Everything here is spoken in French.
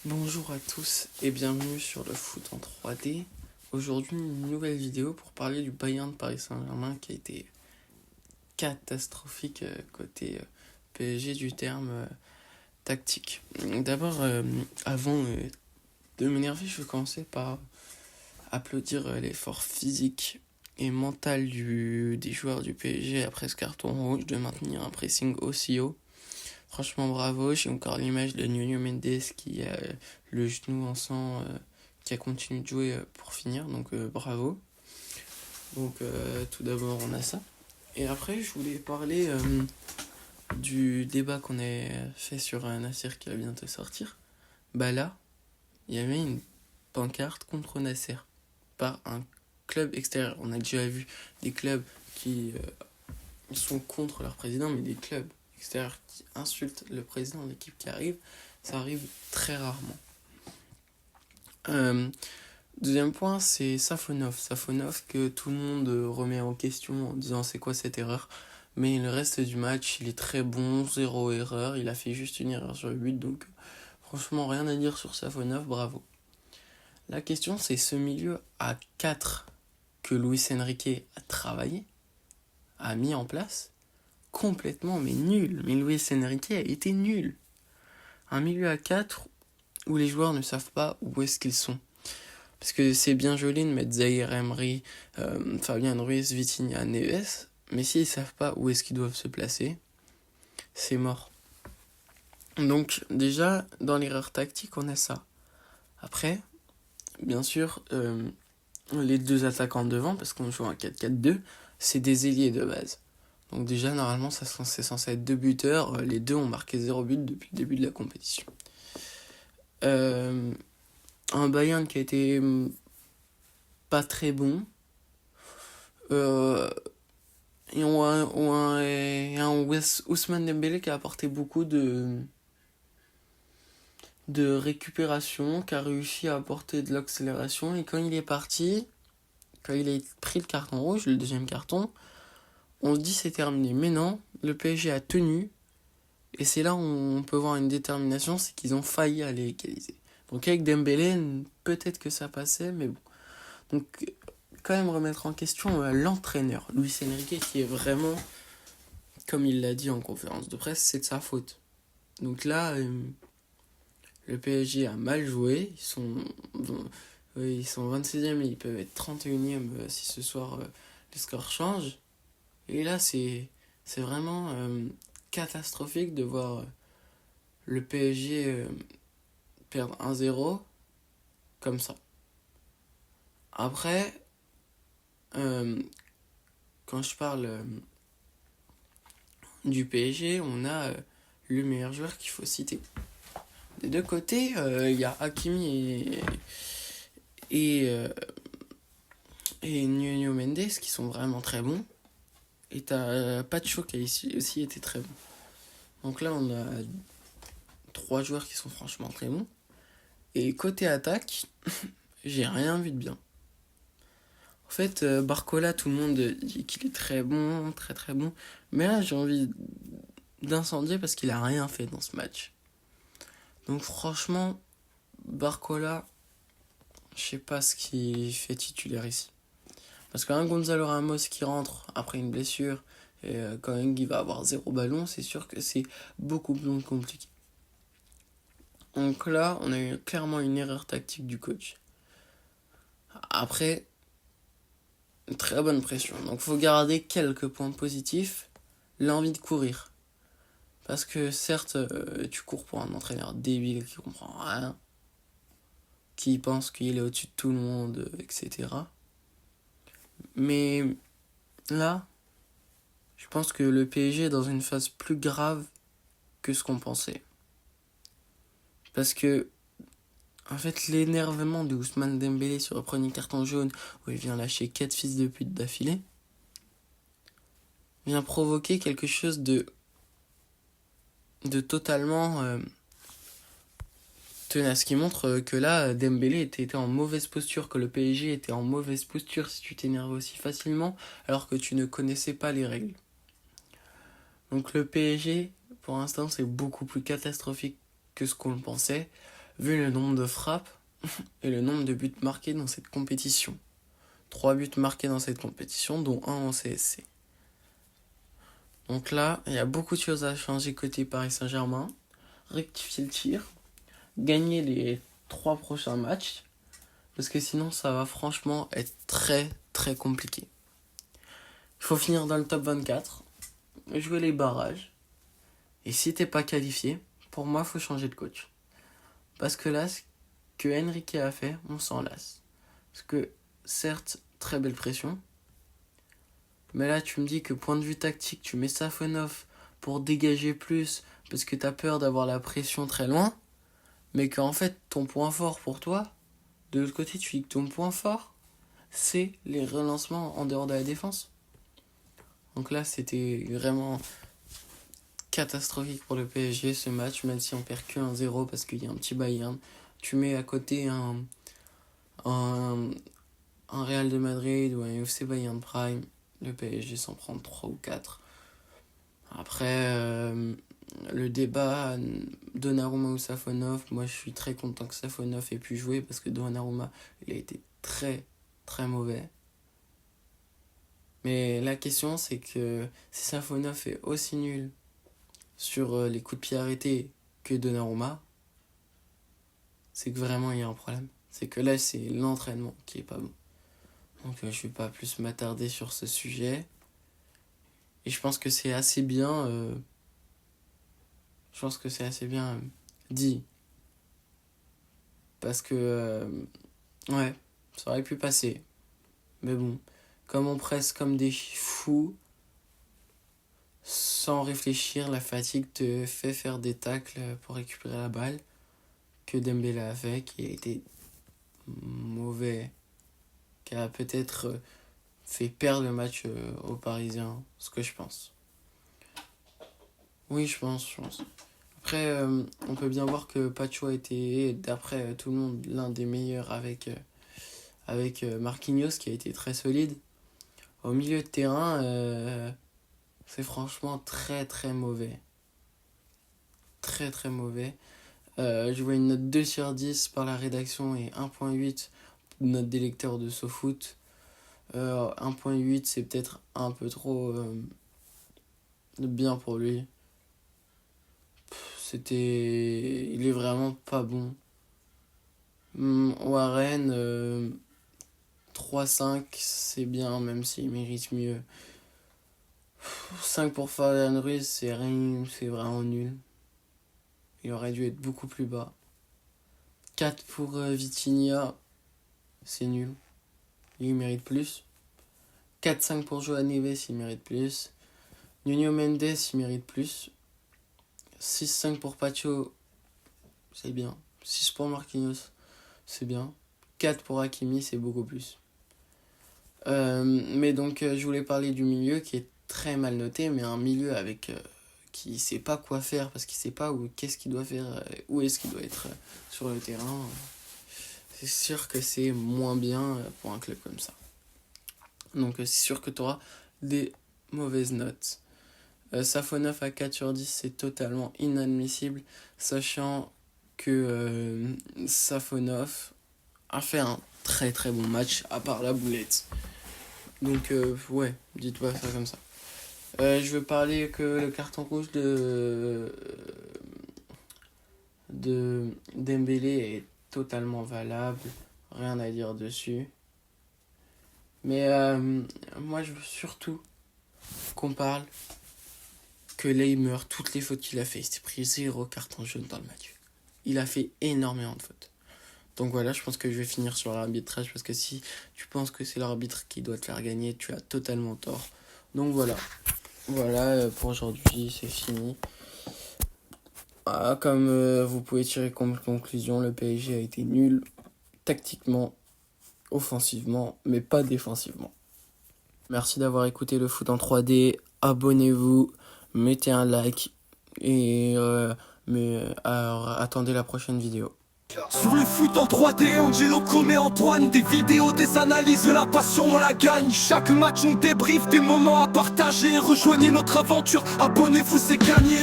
Bonjour à tous et bienvenue sur le foot en 3D. Aujourd'hui, une nouvelle vidéo pour parler du Bayern de Paris Saint-Germain qui a été catastrophique côté PSG du terme tactique. D'abord, avant de m'énerver, je vais commencer par applaudir l'effort physique et mental des joueurs du PSG après ce carton rouge de maintenir un pressing aussi haut. Franchement, bravo. J'ai encore l'image de Nuno Mendes qui a le genou en sang, qui a continué de jouer pour finir. Donc, bravo. Donc, tout d'abord, on a ça. Et après, je voulais parler du débat qu'on a fait sur Nasser qui va bientôt sortir. Bah là, il y avait une pancarte contre Nasser par un club extérieur. On a déjà vu des clubs qui sont contre leur président, mais des clubs extérieurs qui insultent le président de l'équipe qui arrive, ça arrive très rarement. Deuxième point, c'est Safonov. Safonov que tout le monde remet en question en disant c'est quoi cette erreur. Mais le reste du match, il est très bon, zéro erreur. Il a fait juste une erreur sur le but, donc franchement rien à dire sur Safonov, bravo. La question c'est ce milieu à 4 que Luis Enrique a travaillé, a mis en place, complètement mais nul. Mais Luis Enrique a été nul. Un milieu à 4 où les joueurs ne savent pas où est-ce qu'ils sont. Parce que c'est bien joli de mettre Zaïre Emery, Fabien Ruiz, Vitinha, Neves, mais s'ils ne savent pas où est-ce qu'ils doivent se placer, c'est mort. Donc déjà, dans l'erreur tactique, on a ça. Après, bien sûr, les deux attaquants devant, parce qu'on joue un 4-4-2, c'est des ailiers de base. Donc déjà, normalement, c'est censé être deux buteurs. Les deux ont marqué 0 but depuis le début de la compétition. Un Bayern qui a été pas très bon. Et un Ousmane Dembélé qui a apporté beaucoup de récupération, qui a réussi à apporter de l'accélération. Et quand il est parti, quand il a pris le carton rouge, le deuxième carton, on se dit c'est terminé. Mais non, le PSG a tenu. Et c'est là où on peut voir une détermination, c'est qu'ils ont failli aller égaliser. Donc avec Dembélé, peut-être que ça passait, mais bon. Donc quand même remettre en question l'entraîneur, Luis Enrique, qui est vraiment, comme il l'a dit en conférence de presse, c'est de sa faute. Donc là, le PSG a mal joué, ils sont 26e et ils peuvent être 31e si ce soir les scores changent. Et là, c'est vraiment catastrophique de voir le PSG perdre 1-0 comme ça. Après, quand je parle du PSG, on a le meilleur joueur qu'il faut citer. Des deux côtés, il y a Hakimi et Nuno Mendes qui sont vraiment très bons. Et t'as Pacho qui a aussi été très bon. Donc là, on a 3 joueurs qui sont franchement très bons. Et côté attaque, j'ai rien vu de bien. En fait, Barcola, tout le monde dit qu'il est très bon, très très bon. Mais là, j'ai envie d'incendier parce qu'il a rien fait dans ce match. Donc franchement, Barcola, je sais pas ce qu'il fait titulaire ici. Parce qu'un Gonzalo Ramos qui rentre après une blessure, et quand il va avoir 0 ballon, c'est sûr que c'est beaucoup plus compliqué. Donc là, on a eu clairement une erreur tactique du coach. Après, une très bonne pression. Donc faut garder quelques points positifs. L'envie de courir. Parce que certes, tu cours pour un entraîneur débile qui comprend rien, qui pense qu'il est au-dessus de tout le monde, etc. Mais là, je pense que le PSG est dans une phase plus grave que ce qu'on pensait. Parce que, en fait, l'énervement de Ousmane Dembélé sur le premier carton jaune, où il vient lâcher 4 fils de pute d'affilée, vient provoquer quelque chose de totalement tenace, qui montre que là, Dembélé était en mauvaise posture, que le PSG était en mauvaise posture si tu t'énerves aussi facilement, alors que tu ne connaissais pas les règles. Donc le PSG, pour l'instant, c'est beaucoup plus catastrophique que ce qu'on le pensait. vu le nombre de frappes et le nombre de buts marqués dans cette compétition. 3 buts marqués dans cette compétition, dont 1 en CSC. Donc là, il y a beaucoup de choses à changer côté Paris Saint-Germain. Rectifier le tir, gagner les 3 prochains matchs, parce que sinon ça va franchement être très très compliqué. Il faut finir dans le top 24, jouer les barrages, et si t'es pas qualifié, pour moi il faut changer de coach. Parce que là, ce que Enrique a fait, on s'en lasse. Parce que certes, très belle pression, mais là tu me dis que point de vue tactique, tu mets Safonov pour dégager plus, parce que t'as peur d'avoir la pression très loin, mais qu'en fait ton point fort pour toi, de l'autre côté tu dis que ton point fort, c'est les relancements en dehors de la défense. Donc là c'était vraiment catastrophique pour le PSG ce match, même si on perd que 1-0 parce qu'il y a un petit Bayern. Tu mets à côté un Real de Madrid ou un FC Bayern Prime, le PSG s'en prend 3 ou 4. Après, le débat Donnarumma ou Safonov, moi je suis très content que Safonov ait pu jouer parce que Donnarumma, il a été très très mauvais. Mais la question c'est que si Safonov est aussi nul sur les coups de pied arrêtés que Donnarumma, c'est que vraiment il y a un problème. C'est que là c'est l'entraînement qui est pas bon. Donc je vais pas plus m'attarder sur ce sujet. Et je pense que c'est assez bien dit. Parce que ouais, ça aurait pu passer. Mais bon, comme on presse comme des fous, sans réfléchir, la fatigue te fait faire des tacles pour récupérer la balle que Dembélé a fait, qui a été mauvais, qui a peut-être fait perdre le match aux Parisiens, ce que je pense. Oui, je pense. Après, on peut bien voir que Pacho a été, d'après tout le monde, l'un des meilleurs avec Marquinhos, qui a été très solide. Au milieu de terrain, c'est franchement très très mauvais. Très très mauvais. Je vois une note 2 sur 10 par la rédaction et 1.8 note des lecteurs de SoFoot. 1.8 c'est peut-être un peu trop bien pour lui. Il est vraiment pas bon. Warren 3-5 c'est bien, même s'il mérite mieux. 5 pour Fabian Ruiz, c'est vraiment nul. Il aurait dû être beaucoup plus bas. 4 pour Vitinha, c'est nul. Il mérite plus. 4-5 pour Joao Neves, il mérite plus. Nuno Mendes, il mérite plus. 6-5 pour Pacho, c'est bien. 6 pour Marquinhos, c'est bien. 4 pour Hakimi, c'est beaucoup plus. Mais donc, je voulais parler du milieu qui est très mal noté, mais un milieu avec qui sait pas quoi faire parce qu'il sait pas qu'est-ce qu'il doit faire, où est-ce qu'il doit être sur le terrain. C'est sûr que c'est moins bien pour un club comme ça. Donc c'est sûr que tu auras des mauvaises notes. Safonov à 4 sur 10, c'est totalement inadmissible, sachant que Safonov a fait un très très bon match, à part la boulette. Donc ouais, dites-moi ça comme ça. Je veux parler que le carton rouge de Dembélé est totalement valable, rien à dire dessus. Mais moi je veux surtout qu'on parle que Leymer, toutes les fautes qu'il a fait, il s'est pris 0 carton jaune dans le match. Il a fait énormément de fautes. Donc voilà, je pense que je vais finir sur l'arbitrage, parce que si tu penses que c'est l'arbitre qui doit te faire gagner, tu as totalement tort. Donc voilà, pour aujourd'hui, c'est fini. Comme vous pouvez tirer comme conclusion, le PSG a été nul tactiquement, offensivement, mais pas défensivement. Merci d'avoir écouté le foot en 3D. Abonnez-vous, mettez un like et attendez la prochaine vidéo. Sur le foot en 3D, Angelo Come et Antoine. Des vidéos, des analyses, de la passion, on la gagne. Chaque match on débrief, des moments à partager. Rejoignez notre aventure, abonnez-vous, c'est gagné.